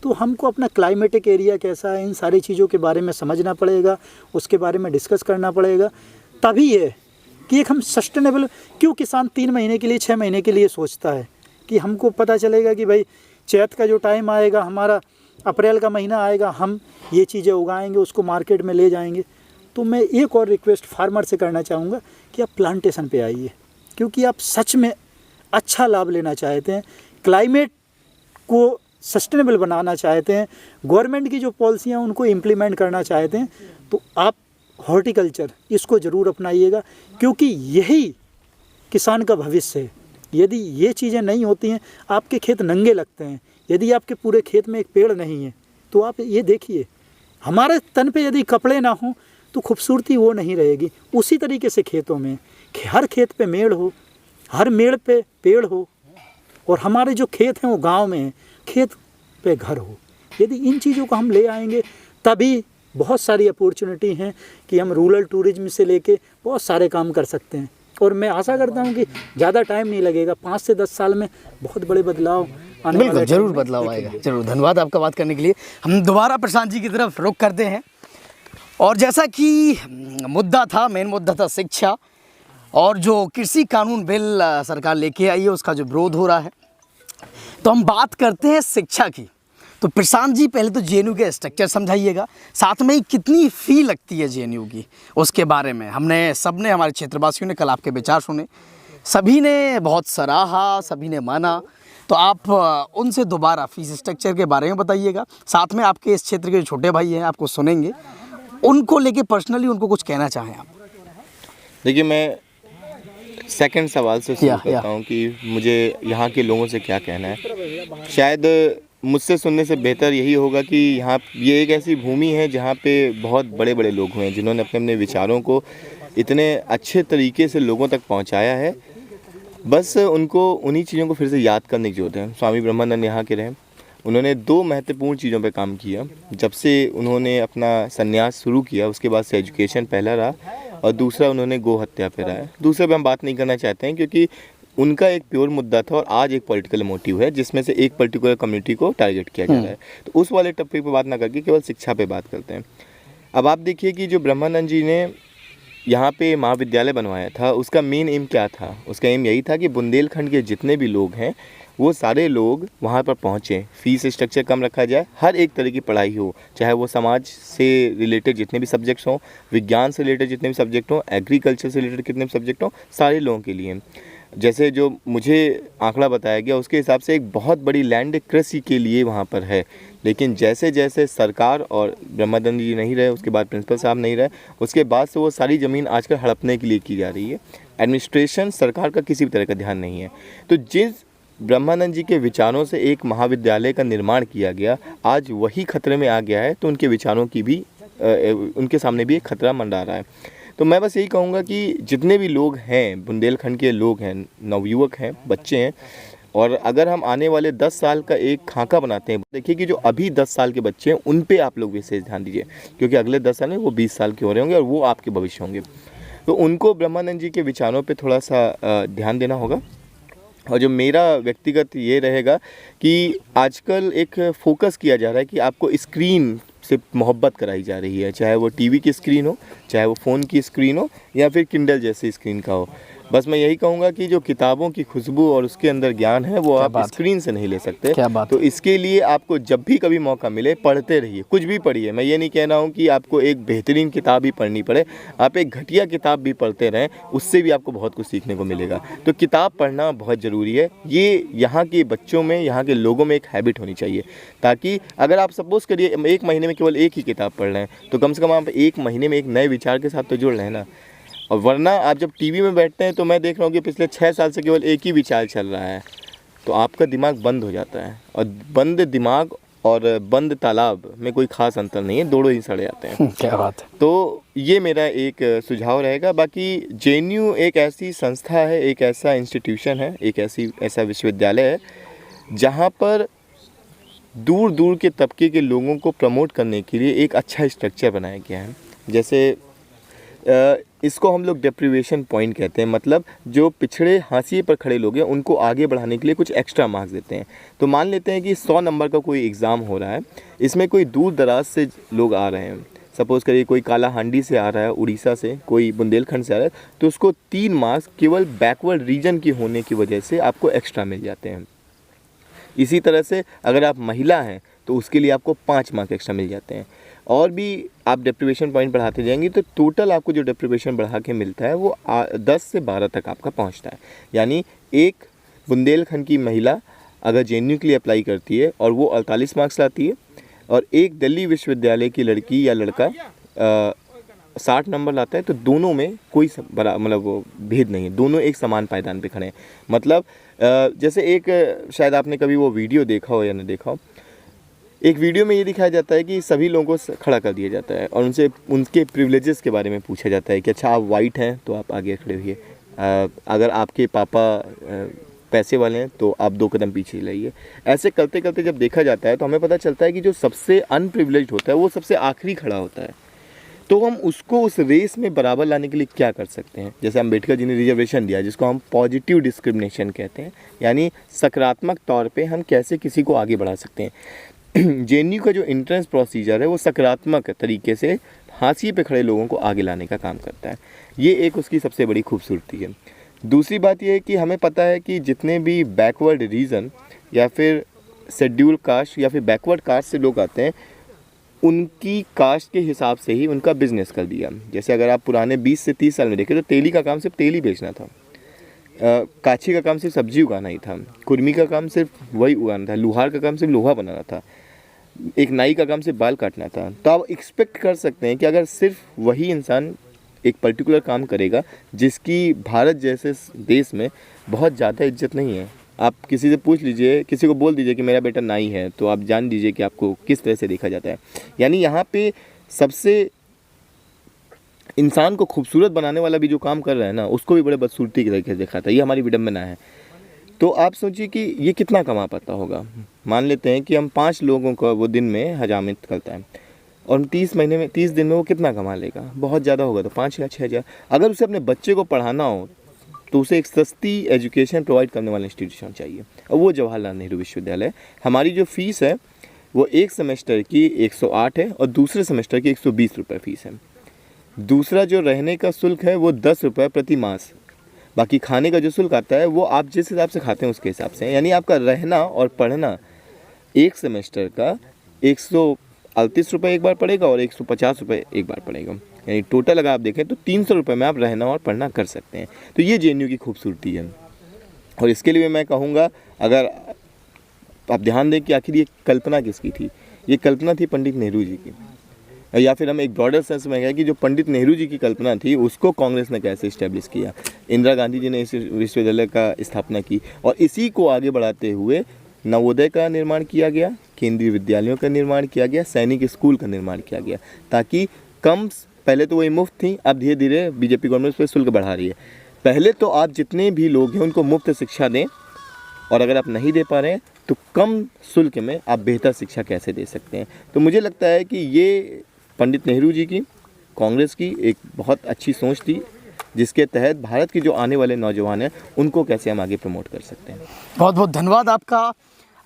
तो हमको अपना क्लाइमेटिक एरिया कैसा है, इन सारी चीज़ों के बारे में समझना पड़ेगा, उसके बारे में डिस्कस करना पड़ेगा। तभी है कि एक हम सस्टेनेबल, क्यों किसान 3 महीने के लिए 6 महीने के लिए सोचता है कि हमको पता चलेगा कि भाई चैत का जो टाइम आएगा, हमारा अप्रैल का महीना आएगा, हम ये चीज़ें उगाएंगे, उसको मार्केट में ले जाएंगे। तो मैं एक और रिक्वेस्ट फार्मर से करना चाहूँगा कि आप प्लांटेशन पे आइए, क्योंकि आप सच में अच्छा लाभ लेना चाहते हैं, क्लाइमेट को सस्टेनेबल बनाना चाहते हैं, गवर्नमेंट की जो पॉलिसियाँ उनको इम्प्लीमेंट करना चाहते हैं, तो आप हॉर्टिकल्चर इसको ज़रूर अपनाइएगा, क्योंकि यही किसान का भविष्य है। यदि ये चीज़ें नहीं होती हैं, आपके खेत नंगे लगते हैं। यदि आपके पूरे खेत में एक पेड़ नहीं है, तो आप ये देखिए, हमारे तन पे यदि कपड़े ना हों तो खूबसूरती वो नहीं रहेगी। उसी तरीके से खेतों में हर खेत पे मेड़ हो, हर मेड़ पे पेड़ हो, और हमारे जो खेत हैं वो गांव में हैं, खेत पे घर हो। यदि इन चीज़ों को हम ले आएंगे तभी बहुत सारी अपॉर्चुनिटी हैं कि हम रूरल टूरिज्म से लेके बहुत सारे काम कर सकते हैं। और मैं आशा करता हूं कि ज़्यादा टाइम नहीं लगेगा, 5 से 10 साल में बहुत बड़े बदलाव आने बिल्कुल वाले जरूर बदलाव आएगा। जरूर, धन्यवाद आपका बात करने के लिए। हम दोबारा प्रशांत जी की तरफ रुख करते हैं, और जैसा कि मुद्दा था, मेन मुद्दा था शिक्षा, और जो कृषि कानून बिल सरकार लेके आई है उसका जो विरोध हो रहा है, तो हम बात करते हैं शिक्षा की। तो प्रशांत जी पहले तो जेएनयू के स्ट्रक्चर समझाइएगा, साथ में ही कितनी फ़ी लगती है जेएनयू की, उसके बारे में सबने हमारे क्षेत्रवासियों ने कल आपके विचार सुने, सभी ने बहुत सराहा, सभी ने माना। तो आप उनसे दोबारा फीस स्ट्रक्चर के बारे में बताइएगा, साथ में आपके इस क्षेत्र के जो छोटे भाई हैं आपको सुनेंगे, उनको लेके पर्सनली उनको कुछ कहना चाहें आप। देखिए, मैं सेकंड सवाल से शुरू करता हूँ कि मुझे यहाँ के लोगों से क्या कहना है। शायद मुझसे सुनने से बेहतर यही होगा कि यहाँ ये एक ऐसी भूमि है जहाँ पे बहुत बड़े बड़े लोग हुए हैं जिन्होंने अपने अपने विचारों को इतने अच्छे तरीके से लोगों तक पहुँचाया है। बस उनको उन्हीं चीज़ों को फिर से याद करने की ज़रूरत है। स्वामी ब्रह्मानंद यहाँ के रहे, उन्होंने 2 महत्वपूर्ण चीज़ों पे काम किया। जब से उन्होंने अपना संन्यास शुरू किया उसके बाद से एजुकेशन पहला रहा, और दूसरा उन्होंने गौ हत्या पे रहा है। दूसरे पे हम बात नहीं करना चाहते हैं क्योंकि उनका एक प्योर मुद्दा था और आज एक पॉलिटिकल मोटिव है जिसमें से एक पर्टिकुलर कम्युनिटी को टारगेट किया जा रहा है। तो उस वाले टॉपिक पे बात ना करके केवल शिक्षा पे बात करते हैं। अब आप देखिए कि जो ब्रह्मानंद जी ने यहाँ पे महाविद्यालय बनवाया था उसका मेन एम क्या था? उसका एम यही था कि बुंदेलखंड के जितने भी लोग हैं वो सारे लोग वहाँ पर पहुँचें, फीस स्ट्रक्चर कम रखा जाए, हर एक तरह की पढ़ाई हो, चाहे वो समाज से रिलेटेड जितने भी सब्जेक्ट्स हों, विज्ञान से रिलेटेड जितने भी सब्जेक्ट हों, एग्रीकल्चर से रिलेटेड कितने भी सब्जेक्ट हों, सारे लोगों के लिए। जैसे जो मुझे आंकड़ा बताया गया उसके हिसाब से एक बहुत बड़ी लैंड कृषि के लिए वहाँ पर है, लेकिन जैसे जैसे सरकार और ब्रह्मानंद जी नहीं रहे, उसके बाद प्रिंसिपल साहब नहीं रहे, उसके बाद से वो सारी ज़मीन आजकल हड़पने के लिए की जा रही है। एडमिनिस्ट्रेशन सरकार का किसी भी तरह का ध्यान नहीं है। तो जिस ब्रह्मानंद जी के विचारों से एक महाविद्यालय का निर्माण किया गया, आज वही खतरे में आ गया है, तो उनके विचारों की भी उनके सामने भी एक खतरा मंडरा रहा है। तो मैं बस यही कहूँगा कि जितने भी लोग हैं, बुंदेलखंड के लोग हैं, नवयुवक हैं, बच्चे हैं, और अगर हम आने वाले 10 साल का एक खाका बनाते हैं, देखिए कि जो अभी 10 साल के बच्चे हैं उन पे आप लोग विशेष ध्यान दीजिए, क्योंकि अगले 10 साल में वो 20 साल के हो रहे होंगे और वो आपके भविष्य होंगे। तो उनको ब्रह्मानंद जी के विचारों पे थोड़ा सा ध्यान देना होगा। और जो मेरा व्यक्तिगत ये रहेगा कि आजकल एक फोकस किया जा रहा है कि आपको स्क्रीन से मोहब्बत कराई जा रही है, चाहे वो टीवी की स्क्रीन हो, चाहे वो फ़ोन की स्क्रीन हो, या फिर किंडल जैसी स्क्रीन का हो। बस मैं यही कहूँगा कि जो किताबों की खुशबू और उसके अंदर ज्ञान है वो आप स्क्रीन से नहीं ले सकते। क्या बात तो इसके लिए आपको जब भी कभी मौका मिले पढ़ते रहिए, कुछ भी पढ़िए। मैं ये नहीं कह रहा हूँ कि आपको एक बेहतरीन किताब ही पढ़नी पड़े, आप एक घटिया किताब भी पढ़ते रहें, उससे भी आपको बहुत कुछ सीखने को मिलेगा। तो किताब पढ़ना बहुत ज़रूरी है। ये यहाँ के बच्चों में, यहाँ के लोगों में एक हैबिट होनी चाहिए, ताकि अगर आप सपोज़ करिए 1 महीने में केवल एक ही किताब पढ़ रहे हैं तो कम से कम आप 1 महीने में एक नए विचार के साथ तो जुड़ रहे हैं ना। और वरना आप जब टीवी में बैठते हैं तो मैं देख रहा हूँ कि पिछले 6 साल से केवल एक ही विचार चल रहा है, तो आपका दिमाग बंद हो जाता है। और बंद दिमाग और बंद तालाब में कोई ख़ास अंतर नहीं है, दोनों ही सड़ जाते हैं। क्या बात है। तो ये मेरा एक सुझाव रहेगा। बाकी JNU एक ऐसी संस्था है, एक ऐसा इंस्टीट्यूशन है, एक ऐसा विश्वविद्यालय है जहाँ पर दूर दूर के तबके के लोगों को प्रमोट करने के लिए एक अच्छा स्ट्रक्चर बनाया गया है। जैसे इसको हम लोग डेप्रिवेशन पॉइंट कहते हैं, मतलब जो पिछड़े हाशिए पर खड़े लोग हैं उनको आगे बढ़ाने के लिए कुछ एक्स्ट्रा मार्क्स देते हैं। तो मान लेते हैं कि 100 नंबर का कोई एग्ज़ाम हो रहा है, इसमें कोई दूर दराज से लोग आ रहे हैं, सपोज़ करिए कोई कालाहांडी से आ रहा है, उड़ीसा से, कोई बुंदेलखंड से आ रहा है, तो उसको 3 मार्क्स केवल बैकवर्ड रीजन के होने की वजह से आपको एक्स्ट्रा मिल जाते हैं। इसी तरह से अगर आप महिला हैं तो उसके लिए आपको 5 मार्क्स एक्स्ट्रा मिल जाते हैं। और भी आप डेप्रिवेशन पॉइंट बढ़ाते जाएंगे तो टोटल आपको जो डेप्रिवेशन बढ़ा के मिलता है वो 10 से 12 तक आपका पहुंचता है। यानी एक बुंदेलखंड की महिला अगर JNU के लिए अप्लाई करती है और वो 48 मार्क्स लाती है, और एक दिल्ली विश्वविद्यालय की लड़की या लड़का 60 नंबर लाता है, तो दोनों में कोई बड़ा मतलब वो भेद नहीं है, दोनों एक समान पायदान पे खड़े हैं। मतलब जैसे एक शायद आपने कभी वो वीडियो देखा हो या नहीं देखा हो, एक वीडियो में ये दिखाया जाता है कि सभी लोगों को खड़ा कर दिया जाता है और उनसे उनके प्रिविलेजेस के बारे में पूछा जाता है कि अच्छा आप वाइट हैं तो आप आगे खड़े हुए, अगर आपके पापा पैसे वाले हैं तो आप 2 कदम पीछे लाइए। ऐसे करते करते जब देखा जाता है तो हमें पता चलता है कि जो सबसे अनप्रिविलेज्ड होता है वो सबसे आखिरी खड़ा होता है। तो हम उसको उस रेस में बराबर लाने के लिए क्या कर सकते हैं? जैसे अम्बेडकर जी ने रिजर्वेशन दिया, जिसको हम पॉजिटिव डिस्क्रिमिनेशन कहते हैं, यानी सकारात्मक तौर पे हम कैसे किसी को आगे बढ़ा सकते हैं। JNU का जो एंट्रेंस प्रोसीजर है वो सकारात्मक तरीके से हाशिए पे खड़े लोगों को आगे लाने का काम करता है। ये एक उसकी सबसे बड़ी खूबसूरती है। दूसरी बात ये है कि हमें पता है कि जितने भी बैकवर्ड रीजन या फिर शेड्यूल कास्ट या फिर बैकवर्ड कास्ट से लोग आते हैं, उनकी कास्ट के हिसाब से ही उनका बिजनेस कर दिया। जैसे अगर आप पुराने 20 से 30 साल में देखें तो तेली का काम सिर्फ तेल ही बेचना था, काछी का काम सिर्फ सब्जी उगाना ही था, कुर्मी का काम सिर्फ वही उगाना था, लुहार का काम सिर्फ लोहा बनाना था, एक नाई का काम सिर्फ बाल काटना था। तो आप एक्सपेक्ट कर सकते हैं कि अगर सिर्फ वही इंसान एक पर्टिकुलर काम करेगा जिसकी भारत जैसे देश में बहुत ज़्यादा इज्जत नहीं है, आप किसी से पूछ लीजिए, किसी को बोल दीजिए कि मेरा बेटा नाई है, तो आप जान दीजिए कि आपको किस तरह से देखा जाता है। यानी यहाँ पे सबसे इंसान को खूबसूरत बनाने वाला भी जो काम कर रहा है ना, उसको भी बड़े बदसूरती की तरीके से देखा था। ये हमारी विडम्बना है। तो आप सोचिए कि ये कितना कमा पाता होगा। मान लेते हैं कि हम 5 लोगों का वो दिन में हजामत करता है और 30 दिन में वो कितना कमा लेगा? बहुत ज़्यादा होगा, तो 5 या 6 हज़ार। अगर उसे अपने बच्चे को पढ़ाना हो तो उसे एक सस्ती एजुकेशन प्रोवाइड करने वाला इंस्टीट्यूशन चाहिए, और वो जवाहरलाल नेहरू विश्वविद्यालय। हमारी जो फ़ीस है वो एक सेमेस्टर की 108 है और दूसरे सेमेस्टर की 120 रुपये फ़ीस है। दूसरा जो रहने का शुल्क है वो 10 रुपये प्रति मास। बाकी खाने का जो शुल्क आता है वो आप जिस हिसाब से खाते हैं उसके हिसाब से, यानी आपका रहना और पढ़ना एक सेमेस्टर का 138 रुपये एक बार पड़ेगा और 150 रुपये एक बार पड़ेगा। यानी टोटल अगर आप देखें तो 300 रुपये में आप रहना और पढ़ना कर सकते हैं। तो ये JNU की खूबसूरती है। और इसके लिए मैं कहूँगा, अगर आप ध्यान दें कि आखिर ये कल्पना किसकी थी, ये कल्पना थी पंडित नेहरू जी की, या फिर हम एक ब्रॉडर सेंस में कहें कि जो पंडित नेहरू जी की कल्पना थी उसको कांग्रेस ने कैसे इस्टेब्लिश किया। इंदिरा गांधी जी ने इस विश्वविद्यालय का स्थापना की और इसी को आगे बढ़ाते हुए नवोदय का निर्माण किया गया, केंद्रीय विद्यालयों का निर्माण किया गया, सैनिक स्कूल का निर्माण किया गया, ताकि कम पहले तो वही मुफ्त थी, अब धीरे धीरे बीजेपी गवर्नमेंट उस पर शुल्क बढ़ा रही है। पहले तो आप जितने भी लोग हैं उनको मुफ्त शिक्षा दें, और अगर आप नहीं दे पा रहे हैं तो कम शुल्क में आप बेहतर शिक्षा कैसे दे सकते हैं। तो मुझे लगता है कि ये पंडित नेहरू जी की, कांग्रेस की एक बहुत अच्छी सोच थी, जिसके तहत भारत की जो आने वाले नौजवान हैं उनको कैसे हम आगे प्रमोट कर सकते हैं। बहुत बहुत धन्यवाद आपका।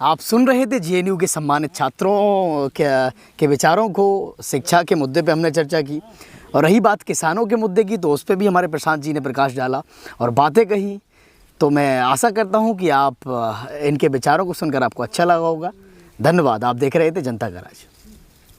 आप सुन रहे थे जेएनयू के सम्मानित छात्रों के विचारों को। शिक्षा के मुद्दे पे हमने चर्चा की, और रही बात किसानों के मुद्दे की तो उस पर भी हमारे प्रशांत जी ने प्रकाश डाला और बातें कही। तो मैं आशा करता हूं कि आप इनके विचारों को सुनकर आपको अच्छा लगा होगा। धन्यवाद। आप देख रहे थे जनता का राज।